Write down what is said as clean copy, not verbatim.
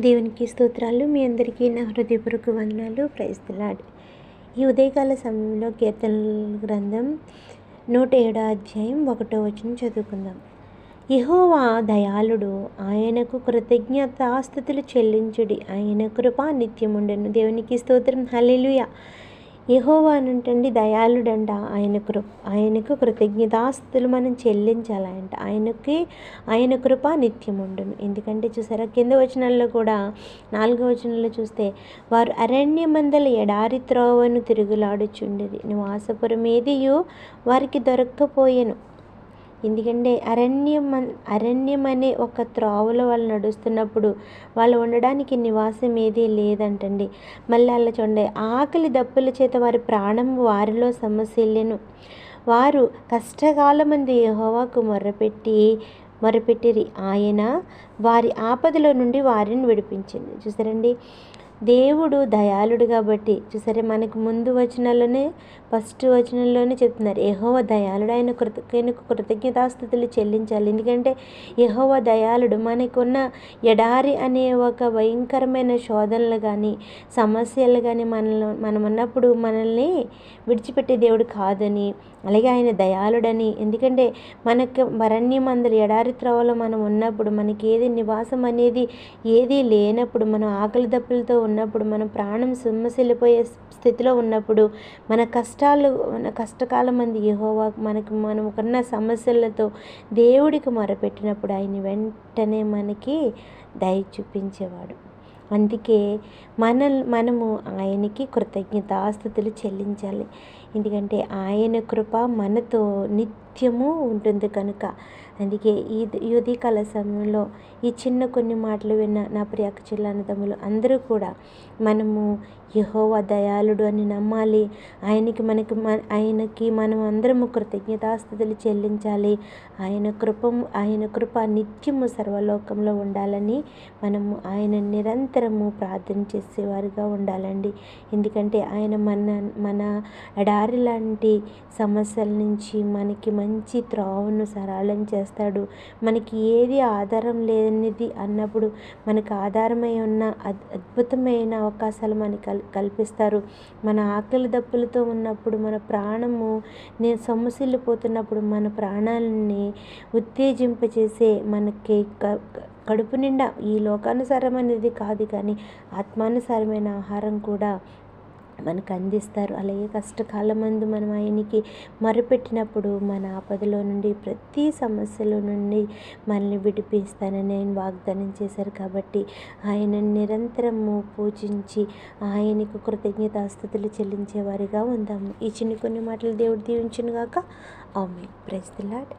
దేవునికి స్తోత్రాలు. మీ అందరికీ నా హృదయపూర్వక వందనాలు. Praise the Lord. ఈ ఉదయకాల సమయంలో కీర్తనల గ్రంథం 107 అధ్యాయం 1వ వచనం చదువుకుందాం. యెహోవా దయాళుడు, ఆయనకు కృతజ్ఞతాస్తుతులు చెల్లించుడి, ఆయన కృప నిత్యముండెను. దేవునికి స్తోత్రం. హల్లెలూయా. యెహోవా అనంటండి దయాళుడంట. ఆయనకు కృతజ్ఞతాస్తుతులు మనం చెల్లించాలంట. ఆయన కృప నిత్యముండును. ఎందుకంటే చూసారా, కింద వచనాల్లో కూడా 4వ వచనంలో చూస్తే, వారు అరణ్యమందల ఎడారి త్రోవను తిరుగులాడుచుండిరి, నివాసపురమేదియు వారికి దొరక్కపోయెను. ఎందుకంటే అరణ్యం అనే ఒక త్రోవలో వాళ్ళు నడుస్తున్నప్పుడు వాళ్ళు ఉండడానికి నివాసం ఏదీ లేదంటండి. మళ్ళీ అలా చూడండి, ఆకలి దప్పుల చేత వారి ప్రాణం వారిలో సమస్యలను, వారు కష్టకాలమందు యెహోవాకు మొరపెట్టిరి, ఆయన వారి ఆపదలో నుండి వారిని విడిపించింది. చూసారండి, దేవుడు దయాళుడు కాబట్టి చూసారే, మనకు ముందు వచనాల్లోనే ఫస్ట్ వచనంలోనే చెప్తున్నారు యెహోవా దయాళుడు, ఆయనకు కృతజ్ఞతాస్తుతులు చెల్లించాలి. ఎందుకంటే యెహోవా దయాళుడు. మనకున్న ఎడారి అనే ఒక భయంకరమైన శోధనలు కానీ సమస్యలు కానీ మనం ఉన్నప్పుడు మనల్ని విడిచిపెట్టే దేవుడు కాదని, అలాగే ఆయన దయాళుడని. ఎందుకంటే మనకు అరణ్యమందలి ఎడారి త్రోవలో మనం ఉన్నప్పుడు, మనకి ఏది నివాసం అనేది ఏదీ లేనప్పుడు, మనం ఆకలి దప్పులతో ఉన్నప్పుడు, మన ప్రాణం సొమ్మసిల్లిపోయే స్థితిలో ఉన్నప్పుడు, మన కష్టకాలం మంది యెహోవా మనకున్న సమస్యలతో దేవుడికి మొరపెట్టినప్పుడు ఆయన వెంటనే మనకి దయ చూపించేవాడు. అందుకే మనము ఆయనకి కృతజ్ఞతాస్తుతులు చెల్లించాలి. ఎందుకంటే ఆయన కృప మనతో నిత్యము ఉంటుంది కనుక. అందుకే ఈ ఉదయకాల సమయంలో ఈ చిన్న కొన్ని మాటలు విన్న నా ప్రియ అక్క చెల్లెన్నదమ్ములు అందరూ కూడా మనము యెహోవా దయాళుడు అని నమ్మాలి. ఆయనకి మనం అందరము కృతజ్ఞతాస్తుతులు చెల్లించాలి. ఆయన కృప నిత్యము సర్వలోకంలో ఉండాలని మనము ఆయన నిరంతరము ప్రార్థన చేసేవారుగా ఉండాలండి. ఎందుకంటే ఆయన మన ఎడారి లాంటి సమస్యల నుంచి మనకి మంచి త్రోవను సరళం చేస్తాడు. మనకి ఏది ఆధారం లేనిది అన్నప్పుడు మనకు ఆధారమై ఉన్న అద్భుతమైన అవకాశాలు మనకి కల్పిస్తారు. మన ఆకలి దప్పులతో ఉన్నప్పుడు, మన ప్రాణము సొమ్మసిల్లిపోతున్నప్పుడు మన ప్రాణాలని ఉత్తేజింపచేసే, మనకి కడుపు నిండా ఈ లోకానుసారమైనది కాదు కానీ ఆత్మానుసారమైన ఆహారం కూడా మనకు అందిస్తారు. అలాగే కష్టకాలమందు మనం ఆయనకి మొరపెట్టినప్పుడు మన ఆపదలో నుండి, ప్రతి సమస్యలో నుండి మనల్ని విడిపిస్తానని ఆయన వాగ్దానం చేశారు. కాబట్టి ఆయన నిరంతరము పూజించి ఆయనకు కృతజ్ఞతాస్తుతులు చెల్లించేవారిగా ఉందాము. ఈ చిన్న కొన్ని మాటలు దేవుడు దీవించును గాక. ఆమేన్. Praise the lord.